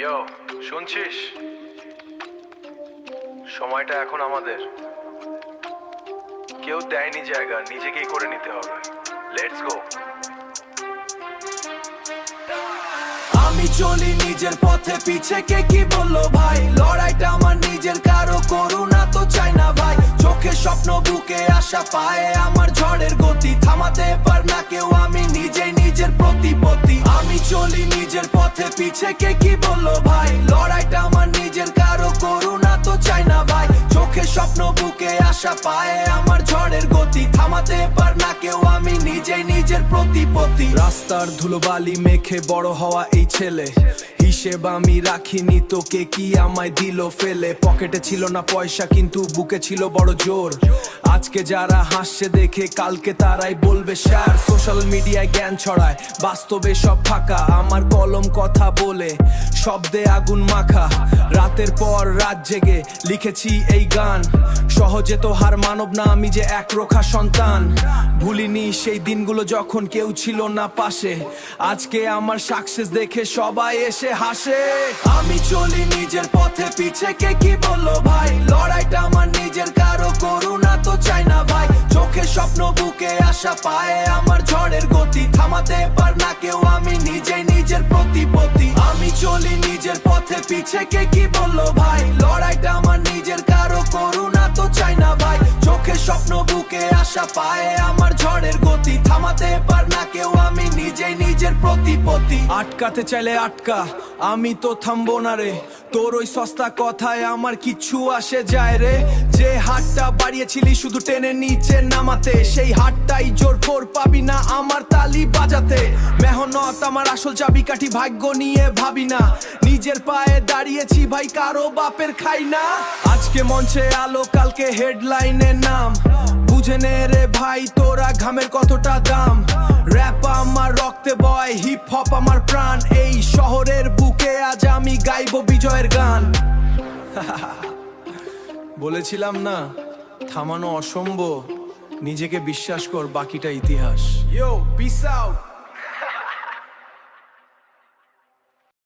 ইয়ো, শুনছিস? সময়টা এখন আমাদের। কেউ দেয়নি জায়গা, নিজেকেই করে নিতে হবে। Let's go. আমি চলি নিজের পথে, পিছে কে কি বললো ভাই? লড়াইটা আমার নিজের, কারো করুণা তো চাই না ভাই। চোখে স্বপ্ন, বুকে আশা পায় আমার ঝড়ের গতি। থামাতে পার না কেউ, আমি নিজেই নিজের প্রতিপত্তি। আমি চলি নিজের পথে, পিছে কে কি বললো ভাই? লড়াইটা আমার নিজের, কারো করুণা তো চাই না ভাই। চোখে স্বপ্ন, বুকে আশা পায় আমার ঝড়ের গতি। থামাতে পার না কেউ, আমি নিজেই নিজের প্রতিপত্তি। রাস্তার ধুলোবালি মেখে বড় হওয়া এই ছেলে, হিসেব আমি রাখিনি তো কে কি আমায় দিল ফেলে। পকেটে ছিল না পয়সা কিন্তু বুকে ছিল বড় জোর। আজকে যারা হাসছে দেখে কালকে তারাই বলবে স্যার। সোশ্যাল মিডিয়ায় জ্ঞান ছড়ায়, বাস্তবে সব ফাঁকা। আমার কলম কথা বলে, শব্দে আগুন মাখা। রাতের পর রাত জেগে লিখেছি এই গান। সহজে তো হার মানব না, আমি যে একরোখা সন্তান। ভুলিনি সেই দিনগুলো যখন কেউ ছিল না পাশে। আজকে আমার সাকসেস দেখে সবাই এসে হাসে। আমি চলি নিজের পথে, পিছে কে কি বললো ভাই? লড়াইটা আমার নিজের, কারো করুণা তো চাই না ভাই। চোখে স্বপ্ন, বুকে আশা পায় আমার ঝড়ের গতি। থামাতে পার না কেউ, আমি নিজেই নিজের প্রতিপত্তি। আমি চলি নিজের পথে, পিছে কে কি বললো ভাই? লড়াইটা আমার নিজের, কারো করুণা তো চাই না ভাই। চোখে স্বপ্ন, বুকে আশা পায় আমার ঝড়ের গতি। থামাতে পার না কেউ, আমি নিজেই নিজের প্রতিপত্তি। আটকাতে চাইলে আটকা, আমি তো থামবো না রে। তোর ওই সস্তা কথায় আমার কিচ্ছু আসে যায় রে। যে হাতটা বাড়িয়েছিলি শুধু টেনে নিচে নামাতে, সেই হাতটাই জোর ফোর পাবি না আমার তালি বাজাতে। মেহনত আমার আসল চাবিকাঠি, ভাগ্য নিয়ে ভাবি না। নিজের পায়ে দাঁড়িয়েছি ভাই, কারো বাপের খাই না। আজকে মঞ্চে আলো, কালকে হেডলাইনে নাম। বুঝে নে রে ভাই তোরা ঘামের কতটা দাম। র‍্যাপ আমার রক্তে বয়, হিপ হপ আমার প্রাণ। এই শহরের বুকে আজ আমি গাইবো বিজয়ের গান। বলেছিলাম না থামানো অসম্ভব, নিজেকে বিশ্বাস কর, বাকিটা ইতিহাস। ইয়ো, পিস আউট।